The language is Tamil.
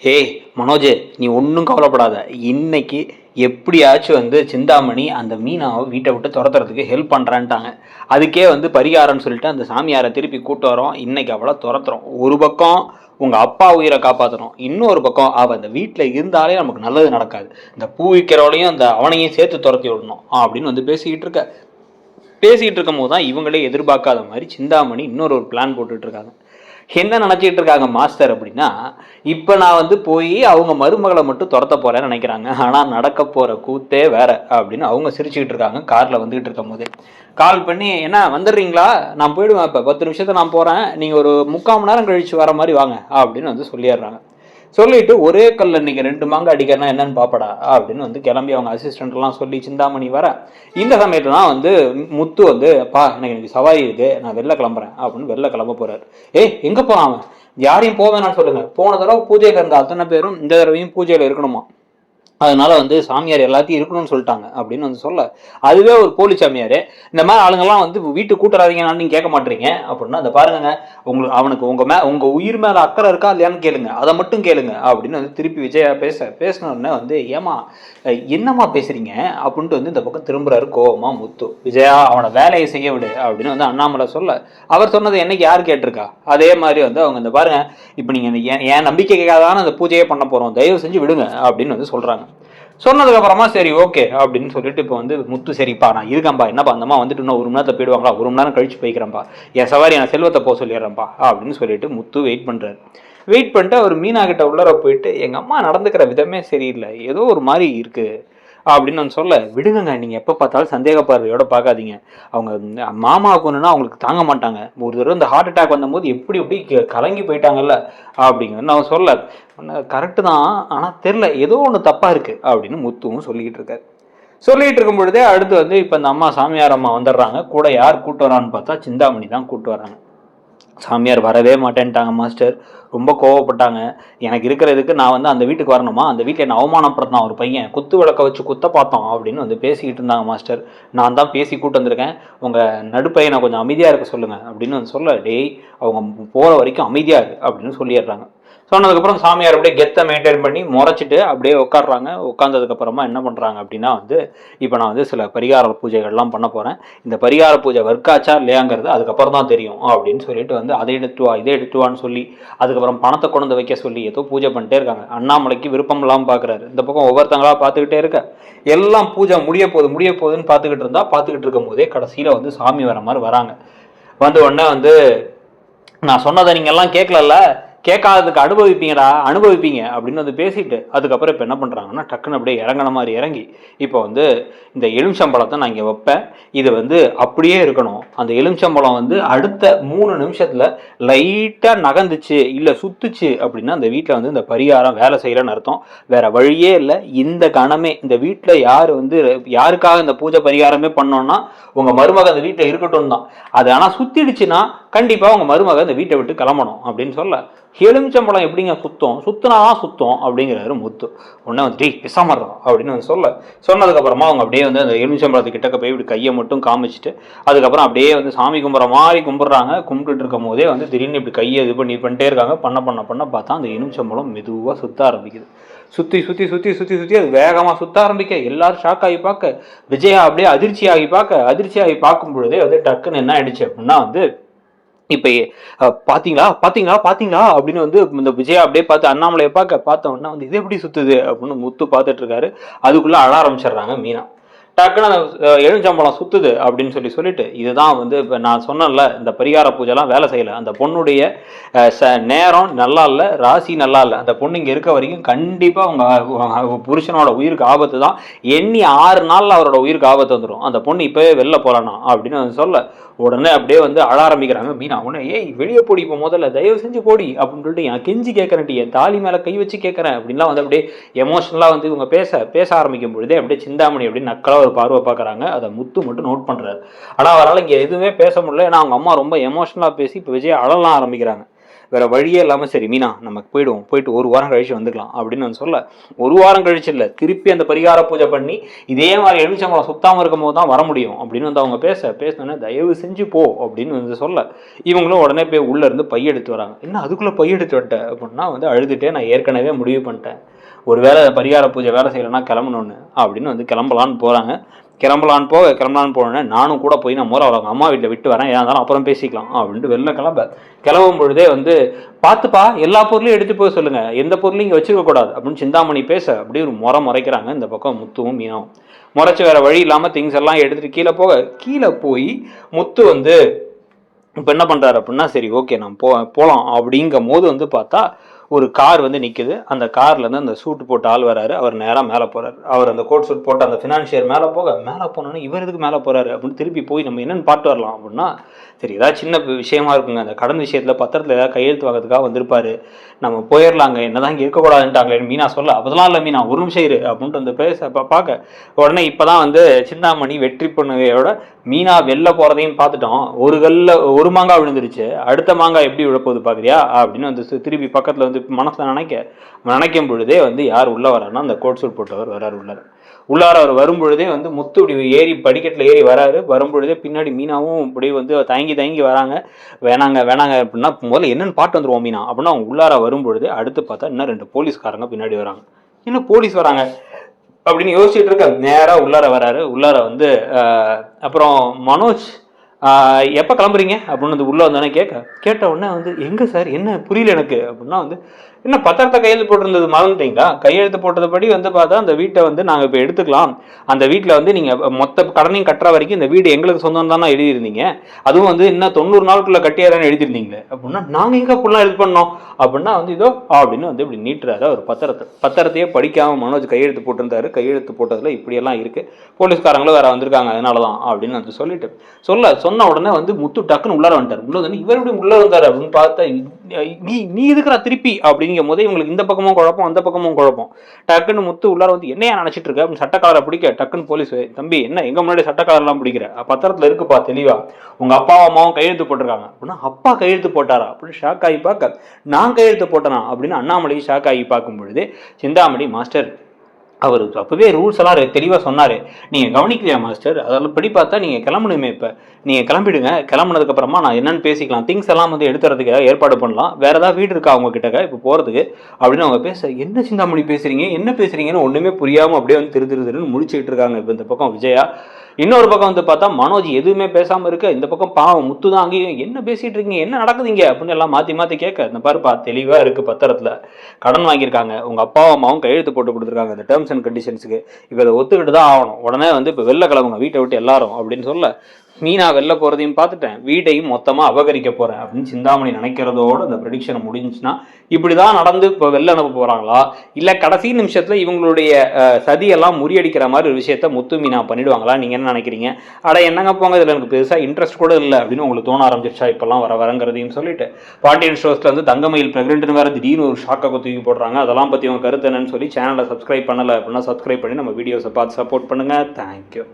ஏய் மனோஜ், நீ ஒன்றும் கவலைப்படாத. இன்னைக்கு எப்படியாச்சும் சிந்தாமணி அந்த மீனாவை வீட்டை விட்டு துரத்துறதுக்கு ஹெல்ப் பண்ணுறான்ட்டாங்க. அதுக்கே பரிகாரம்னு சொல்லிட்டு அந்த சாமியாரை திருப்பி கூட்டு வரோம். இன்னைக்கு அவளை துரத்துறோம். ஒரு பக்கம் உங்கள் அப்பா உயிரை காப்பாற்றணும், இன்னொரு பக்கம் அவள் அந்த வீட்டில் இருந்தாலே நமக்கு நல்லது நடக்காது. இந்த பூ விற்கிறவளையும் அந்த அவனையும் சேர்த்து துரத்தி விடணும் அப்படின்னு பேசிக்கிட்டு இருக்கும் போது தான் இவங்களே எதிர்பார்க்காத மாதிரி சிந்தாமணி இன்னொரு பிளான் போட்டுட்டு இருக்காங்க. என்ன நினச்சிட்டு இருக்காங்க மாஸ்டர் அப்படின்னா, இப்போ நான் போய் அவங்க மருமகளை மட்டும் துரத்த போகிறேன்னு நினைக்கிறாங்க. ஆனால் நடக்க போகிற கூத்தே வேற அப்படின்னு அவங்க சிரிச்சுக்கிட்டு இருக்காங்க. காரில் வந்துகிட்டு இருக்கும் போதே கால் பண்ணி, என்ன வந்துடுறீங்களா, நான் போயிடுவேன், இப்போ 10 நிமிஷத்தை நான் போகிறேன், நீங்கள் ஒரு 3/4 மணி நேரம் கழிச்சு வர மாதிரி வாங்க அப்படின்னு சொல்லிடுறாங்க. சொல்லிட்டு ஒரே கல்ல இன்னைக்கு 2 மாங்காய் அடிக்கிறனா என்னன்னு பாப்படா அப்படின்னு கிளம்பி அவங்க அசிஸ்டன்ட்லாம் சொல்லி சிந்தாமணி வர. இந்த சமயத்துல தான் முத்து அப்பா எனக்கு சவாரி இருக்கு, நான் வெளில கிளம்புறேன் அப்படின்னு வெளில கிளம்ப போறாரு. எங்க போறான் அவன்? யாரையும் போவேன்னு சொல்லுங்க. போன தடவை பூஜைக்கு இருந்த அத்தனை பேரும் இந்த தடவையும் பூஜையில இருக்கணுமா, அதனால சாமியார் எல்லாத்தையும் இருக்கணும்னு சொல்லிட்டாங்க அப்படின்னு சொல்ல, அதுவே ஒரு போலி சாமியார். இந்த மாதிரி ஆளுங்கெல்லாம் வீட்டுக்கு கூட்டுறாதீங்கன்னு நீங்கள் கேட்க மாட்டீங்க அப்படின்னா, அந்த பாருங்க, அவனுக்கு உங்க உயிர் மேல அக்கறை இருக்கா இல்லையான்னு கேளுங்க, அதை மட்டும் கேளுங்க அப்படின்னு திருப்பி விஜயா பேசினோடனே ஏமா என்னம்மா பேசுறீங்க அப்படின்ட்டு இந்த பக்கம் திரும்புறாரு கோவமா முத்து. விஜயா அவனை வேலையை செய்ய விடு அப்படின்னு அண்ணாமலை சொல்ல, அவர் சொன்னது என்னைக்கு யார் கேட்டிருக்கா? அதே மாதிரி அவங்க இந்த பாருங்க, இப்போ நீங்க என் நம்பிக்கைக்காக அந்த பூஜையே பண்ண போறோம், தயவு செஞ்சு விடுங்க அப்படின்னு சொல்றாங்க. சொன்னதுக்கு அப்புறமா சரி ஓகே அப்படின்னு சொல்லிட்டு இப்போ முத்து, சரிப்பா நான் இருக்கேன்பா, என்னப்பா அந்தம்மா இன்னும் 1 மணி நேரத்தை போயிடுவாங்களா, 1 மணி நேரம் கழிச்சு போய்க்கிறேன்ப்பா, என் சவாரி நான் செல்வத்தை போக சொல்லிடுறேன்ப்பா அப்படின்னு சொல்லிட்டு முத்து வெயிட் பண்றாரு. வெயிட் பண்ணிட்டு அவர் மீனா கிட்ட உள்ளர போயிட்டு, எங்க அம்மா நடந்துக்கிற விதமே சரியில்லை, ஏதோ ஒரு மாதிரி இருக்கு அப்படின்னு நான் சொல்ல, விடுங்க, நீங்க எப்ப பார்த்தாலும் சந்தேக பார்வையோட பார்க்காதீங்க, அவங்க மாமாவுக்கு ஒண்ணுன்னா அவங்களுக்கு தாங்க மாட்டாங்க, ஒரு தடவை இந்த ஹார்ட் அட்டாக் வந்தபோது எப்படி கலங்கி போயிட்டாங்கல்ல அப்படிங்க நான் சொல்ல, கரெக்டு தான், ஆனா தெரியல, ஏதோ ஒன்று தப்பா இருக்கு அப்படின்னு முத்துவும் சொல்லிக்கிட்டு இருக்காரு. சொல்லிட்டு இருக்கும் பொழுதே அடுத்து இப்ப இந்த அம்மா சாமியார் அம்மா வந்துடுறாங்க. கூட யார் கூட்டு வரான்னு பார்த்தா சிந்தாமணி தான் கூட்டு வராங்க. சாமியார் வரவே மாட்டேன்ட்டாங்க மாஸ்டர், ரொம்ப கோவப்பட்டாங்க. எனக்கு இருக்கிறதுக்கு நான் அந்த வீட்டுக்கு வரணுமா, அந்த வீட்டில் என்ன அவமானப்படுத்தினா ஒரு பையன், குத்து விளக்க வச்சு குத்த பார்த்தோம் அப்படின்னு பேசிக்கிட்டு இருந்தாங்க மாஸ்டர். நான் தான் பேசி கூட்டு வந்திருக்கேன், உங்கள் நடுப்பையனை கொஞ்சம் அமைதியாக இருக்க சொல்லுங்கள் அப்படின்னு சொல்ல, டேய் அவங்க போகிற வரைக்கும் அமைதியாக இருக்கு அப்படின்னு சொல்லிடுறாங்க. சொன்னதுக்கப்புறம் சாமியார் அப்படியே கெத்தை மெயின்டைன் பண்ணி முறைச்சிட்டு அப்படியே உட்காடுறாங்க. உட்காந்ததுக்கப்புறமா என்ன பண்ணுறாங்க அப்படின்னா இப்போ நான் சில பரிகார பூஜைகள்லாம் பண்ண போகிறேன், இந்த பரிகார பூஜை ஒர்க் ஆச்சா இல்லையாங்கிறது அதுக்கப்புறம் தான் தெரியும் அப்படின்னு சொல்லிட்டு அதை எடுத்து வா இதை எடுத்துவான்னு சொல்லி அதுக்கப்புறம் பணத்தை கொண்டு வைக்க சொல்லி ஏதோ பூஜை பண்ணிட்டே இருக்காங்க. அண்ணாமலைக்கு விருப்பம் இல்லாமல் பார்க்குறாரு. இந்த பக்கம் ஒவ்வொருத்தங்களா பார்த்துக்கிட்டே இருக்க, எல்லாம் பூஜை முடிய போகுதுன்னு பார்த்துக்கிட்டு இருக்கும் போதே கடைசியில் சாமி வர மாதிரி வராங்க. உடனே நான் சொன்னதை நீங்கள் எல்லாம் கேட்கலல்ல, கேட்காததுக்கு அனுபவிப்பீங்க அப்படின்னு பேசிட்டு அதுக்கப்புறம் இப்போ என்ன பண்ணுறாங்கன்னா, டக்குன்னு அப்படியே இறங்கின மாதிரி இறங்கி இப்போ இந்த எலுமிச்சம்பழத்தை நான் இங்கே வைப்பேன், இது அப்படியே இருக்கணும், அந்த எலுமிச்சம்பழம் அடுத்த 3 நிமிஷத்தில் லைட்டாக நகர்ந்துச்சு இல்லை சுத்துச்சு அப்படின்னா அந்த வீட்டில் இந்த பரிகாரம் வேலை செய்யலன்னு அர்த்தம். வேற வழியே இல்லை. இந்த கணமே இந்த வீட்டில் யாருக்காக இந்த பூஜை பரிகாரமே பண்ணோம்னா உங்கள் மருமக அந்த வீட்டில் இருக்கட்டும் தான். அது ஆனால் சுத்திடுச்சுன்னா கண்டிப்பாக உங்கள் மருமக அந்த வீட்டை விட்டு கிளம்பணும் அப்படின்னு சொல்ல, எலுமிச்சம்பழம் எப்படிங்க சுத்தினாதான் சுத்தம் அப்படிங்கிறாரு முத்து. உடனே பிசாமர்றோம் அப்படின்னு சொல்ல, சொன்னதுக்கப்புறமா அவங்க அப்படியே அந்த எலுமிச்சம்பழத்து கிட்டக்க போய் இப்படி கையை மட்டும் காமிச்சிட்டு அதுக்கப்புறம் அப்படியே சாமி கும்பிட்ற மாதிரி கும்பிட்றாங்க. கும்பிட்டுட்டு இருக்கும் போதே திடீர்னு இப்படி கையை இது பண்ணிட்டே இருக்காங்க. பண்ண பார்த்தா அந்த எலுமிச்சம்பழம் மெதுவாக சுத்த ஆரம்பிக்குது. சுற்றி அது வேகமாக சுத்த ஆரம்பிக்க எல்லாரும் ஷாக் ஆகி பார்க்க, விஜயா அப்படியே அதிர்ச்சி ஆகி பார்க்கும் பொழுதே டக்குன்னு என்ன ஆயிடுச்சு அப்படின்னா இப்போ பார்த்தீங்களா அப்படின்னு இந்த விஜயா அப்படியே பார்த்து அண்ணாமலையை பார்த்த உடனே இது எப்படி சுத்துது அப்படின்னு முத்து பார்த்துட்டு இருக்காரு. அதுக்குள்ள அழ ஆரம்பிச்சிடுறாங்க மீனா. டக்குன்னு எலுமிச்சம்பழம் சுத்துது அப்படின்னு சொல்லிட்டு இதுதான் இப்போ நான் சொன்னேன்ல, இந்த பரிகார பூஜைலாம் வேலை செய்யலை, அந்த பொண்ணுடைய நேரம் நல்லா இல்லை, ராசி நல்லா இல்லை, அந்த பொண்ணு இங்கே இருக்க வரைக்கும் கண்டிப்பாக அவங்க புருஷனோட உயிருக்கு ஆபத்து தான், எண்ணி 6 நாளில் அவரோட உயிருக்கு ஆபத்து வந்துடும், அந்த பொண்ணு இப்போவே வெளில போகலானா அப்படின்னு சொல்ல, உடனே அப்படியே அழ ஆரம்பிக்கிறாங்க மீனா. உடனே வெளியே போடி, இப்போ முதல்ல தயவு செஞ்சு போடி அப்படின்னு சொல்லிட்டு என் கெஞ்சி கேட்கறேன், என் தாலி மேலே கை வச்சு கேட்கறேன் அப்படின்லாம் அப்படியே எமோஷனலாக இவங்க பேச ஆரம்பிக்கும் பொழுதே அப்படியே சிந்தாமணி அப்படின்னு நக்கலாக ஒரு பார்வை பார்க்குறாங்க. அதை முத்து மட்டும் நோட் பண்ணுறாரு. ஆனால் அவரால் இங்கே எதுவுமே பேச முடியல, ஏன்னா அவங்க அம்மா ரொம்ப எமோஷனலாக பேசி இப்போ விஜய் அழலாம் ஆரம்பிக்கிறாங்க. வேறு வழியே இல்லாமல் சரி மீனா நமக்கு போயிடுவோம், போயிட்டு ஒரு வாரம் கழிச்சு வந்துக்கலாம் அப்படின்னு வந்து சொல்ல, ஒரு வாரம் கழிச்சு இல்லை, திருப்பி அந்த பரிகார பூஜை பண்ணி இதே மாதிரி எலுமிச்சம்பழம் சுத்தாமல் இருக்கும் போது தான் வர முடியும் அப்படின்னு வந்து அவங்க பேசினோன்னே தயவு செஞ்சு போ அப்படின்னு வந்து சொல்ல, இவங்களும் உடனே போய் உள்ளேருந்து பையெடுத்து வராங்க. என்ன அதுக்குள்ளே பையெடுத்து விட்டேன் அப்படின்னா வந்து அழுதுகிட்டே நான் ஏற்கனவே முடிவு பண்ணிட்டேன், ஒரு வேளை பரிகார பூஜை வேலை செய்யலைன்னா கிளம்பணுன்னு அப்படின்னு வந்து கிளம்பலான்னு போகிறாங்க. கிளம்பலான்னு போனேன், நானும் கூட போய் நான் அவங்க அம்மா வீட்டில் விட்டு வரேன், ஏதா இருந்தாலும் அப்புறம் பேசிக்கலாம் அப்படின்ட்டு வெளில கிளம்பும் பொழுதே வந்து பார்த்துப்பா எல்லா பொருளையும் எடுத்து போய் சொல்லுங்க, எந்த பொருளையும் இங்கே வச்சுக்க கூடாது அப்படின்னு சிந்தாமணி பேச அப்படியே ஒரு முறைக்கிறாங்க. இந்த பக்கம் முத்துவும் மீனாவும் முறைச்சு வேற வழி இல்லாமல் திங்ஸ் எல்லாம் எடுத்துட்டு கீழே போய் முத்து வந்து இப்போ என்ன பண்ணுறாரு அப்படின்னா சரி ஓகே நான் போகலாம் அப்படிங்கும் போது வந்து பார்த்தா ஒரு கார் வந்து நிற்குது. அந்த கார்லேருந்து அந்த சூட்டு போட்ட ஆள் வராரு. அவர் நேராக மேலே போகிறார். அவர் அந்த கோட் சூட் போட்டு அந்த ஃபினான்ஷியர் மேலே போனோன்னே இவர் எதுக்கு மேலே போகிறாரு அப்படின்னு திருப்பி போய் நம்ம என்னென்னு பார்த்து வரலாம் அப்படின்னா சரி ஏதாவது சின்ன விஷயமா இருக்குங்க, அந்த கடன் விஷயத்தில் பத்திரத்தில் ஏதாவது கையெழுத்து வாங்கிறதுக்காக வந்திருப்பாரு, நம்ம போயிடலாங்க, என்னதான் இங்கே இருக்கக்கூடாதுன்ட்டாங்களே மீனா சொல்ல, அதெல்லாம் இல்லை மீனா ஒரு நிமிஷம் இரு அப்படின்ட்டு வந்து பார்க்க உடனே இப்போ தான் வந்து சிந்தாமணி வெற்றி பண்ணுவையோட மீனா வெளில போகிறதையும் பார்த்துட்டோம், ஒரு மாங்காய் விழுந்துருச்சு, அடுத்த மாங்காய் எப்படி விழப்போகுது பார்க்குறியா அப்படின்னு வந்து திருப்பி பக்கத்தில் வந்து மனசில் நினைக்கும் பொழுதே வந்து யார் உள்ளே வரான்னா அந்த கோட் சூட் போட்டவர் வராரு. உள்ளார அவர் வரும்பொழுதே வந்து முத்து இப்படி படிக்கட்டில் ஏறி வரும்பொழுதே பின்னாடி மீனாவும் இப்படி வந்து தயங்கி வராங்க. வேணாங்க அப்படின்னா முதல்ல என்னென்னு பாட்டு வந்துருவோம் மீனா அப்படின்னா அவங்க உள்ளார வரும்பொழுது அடுத்து பார்த்தா இன்னும் 2 போலீஸ்காரங்க பின்னாடி வராங்க. இன்னும் போலீஸ் வராங்க அப்படின்னு யோசிச்சுட்டு இருக்க நேராக உள்ளார வராரு. உள்ளார வந்து அப்புறம் மனோஜ் எப்போ கிளம்புறீங்க அப்படின்னு வந்து உள்ளே வந்தானே கேட்ட உடனே வந்து எங்கே சார் என்ன புரியல எனக்கு அப்படின்னா வந்து என்ன பத்திரத்தை கையெழுத்து போட்டிருந்தது மறந்துட்டீங்களா, கையெழுத்து போட்டதுபடி வந்து பார்த்தா அந்த வீட்டை வந்து நாங்கள் இப்போ எடுத்துக்கலாம், அந்த வீட்டில் வந்து நீங்கள் மொத்த கடனையும் கட்டுற வரைக்கும் இந்த வீடு எங்களுக்கு சொந்தம் தானே எழுதியிருந்தீங்க, அதுவும் வந்து இன்னும் 90 நாளுக்குள்ளே கட்டியாரான்னு எழுதிருந்தீங்களே அப்படின்னா நாங்கள் எங்கே அப்படிலாம் இது பண்ணோம் அப்படின்னா வந்து இதோ அப்படின்னு வந்து இப்படி நீட்டுறாரு அவர் பத்திரத்தையே படிக்காமல் மனோஜ் கையெழுத்து போட்டிருந்தாரு. கையெழுத்து போட்டதில் இப்படியெல்லாம் இருக்குது, போலீஸ்காரங்களும் வேறு வந்திருக்காங்க அதனால தான் அப்படின்னு வந்து சொல்லிட்டு சொன்ன உடனே வந்து முத்து டக்குன்னு உள்ளார வந்துட்டார். உள்ள வந்து இவர் எப்படி உள்ளே வந்தார் அப்படின்னு பார்த்தா நீ இருக்கிற திருப்பி அப்படிங்கும் போது இவங்களுக்கு இந்த பக்கமும் குழப்பம் அந்த பக்கமும் குழப்பம். டக்குன்னு முத்து உள்ளார வந்து என்னையா நினைச்சிட்டு இருக்க அப்படின்னு சட்டக்காரரை பிடிக்க டக்குன்னு போலீஸ் தம்பி என்ன எங்க முன்னாடி சட்டக்காரெல்லாம் பிடிக்கிற, பத்திரத்துல இருக்குப்பா தெளிவா, உங்க அப்பாவும் அம்மாவும் கையெழுத்து போட்டிருக்காங்க அப்படின்னா அப்பா கையெழுத்து போட்டாரா அப்படின்னு ஷாக் ஆகி பார்க்க நான் கையெழுத்து போட்டேனா அப்படின்னு அண்ணாமலைக்கு ஷாக் ஆகி பார்க்கும் பொழுது சிந்தாமணி மாஸ்டர் அவர் அப்பவே ரூல்ஸ் எல்லாம் தெளிவாக சொன்னார், நீங்கள் கவனிக்கலையா மாஸ்டர், அதெல்லாம் படி பார்த்தா நீங்கள் கிளம்பணுமே, இப்போ நீங்கள் கிளம்பிடுங்க, கிளம்புனதுக்கப்புறமா நான் என்னென்னு பேசிக்கலாம், திங்ஸ் எல்லாம் வந்து எடுத்துறதுக்காக ஏற்பாடு பண்ணலாம், வேறு ஏதாவது வீடு இருக்கா அவங்க கிட்டக்க இப்போ போகிறதுக்கு அப்படின்னு அவங்க என்ன சிந்தாமணி என்ன பேசுகிறீங்கன்னு ஒன்றுமே புரியாமல் அப்படியே வந்து திருன்னு முடிச்சுக்கிட்டு இருக்காங்க. இப்போ இந்த பக்கம் விஜயா, இன்னொரு பக்கம் வந்து பார்த்தா மனோஜ் எதுவுமே பேசாமல் இருக்க, இந்த பக்கம் பாவம் முத்து தான் அங்கேயும் என்ன பேசிகிட்டு இருக்கீங்க என்ன நடக்குதுங்க அப்படின்னு எல்லாம் மாற்றி கேட்க, இந்த பாருப்பா தெளிவாக இருக்குது, பத்திரத்தில் கடன் வாங்கியிருக்காங்க, உங்கள் அப்பாவும் அம்மாவும் கையெழுத்து போட்டு கொடுத்துருக்காங்க இந்த டேர்ம்ஸ் அண்ட் கண்டிஷன்ஸுக்கு, இப்போ இதை ஒத்துக்கிட்டு தான் ஆகணும், உடனே வந்து இப்போ வெளில கிளம்புங்க வீட்டை விட்டு எல்லாரும் அப்படின்னு சொல்ல மீனா வெளில போகிறதையும் பார்த்துட்டேன், வீட்டையும் மொத்தமாக அபகரிக்க போகிறேன் அப்படின்னு சிந்தாமணி நினைக்கிறதோடு அந்த ப்ரெடிக்ஷனை முடிஞ்சுச்சுன்னா இப்படி தான் நடந்து இப்போ வெளில அனுப்ப போகிறாங்களா, இல்லை கடைசி நிமிஷத்தில் இவங்களுடைய சதியெல்லாம் முறியடிக்கிற மாதிரி ஒரு விஷயத்த முத்து மீனா பண்ணிடுவாங்களா, நீங்கள் என்ன நினைக்கிறீங்க? என்னங்க போங்க இதில் எனக்கு பெருசாக இன்ட்ரெஸ்ட் கூட இல்லை அப்படின்னு உங்களுக்கு தோண ஆரம்பிச்சிருச்சா இப்போல்லாம் வரங்கிறதையும் சொல்லிட்டு பாண்டியன் ஷோஸ்ல வந்து தங்கமயில் பிரெக்னென்ட்னு வேறு திடீர்னு ஒரு ஷாக்கை தூக்கி போடுறாங்க. அதெல்லாம் பற்றி உங்கள் கருத்து என்னன்னு சொல்லி சேனலை சப்ஸ்கிரைப் பண்ணலை அப்படின்னா சப்ஸ்கிரைப் பண்ணி நம்ம வீடியோஸை பார்த்து சப்போர்ட் பண்ணுங்கள். தேங்க்யூ.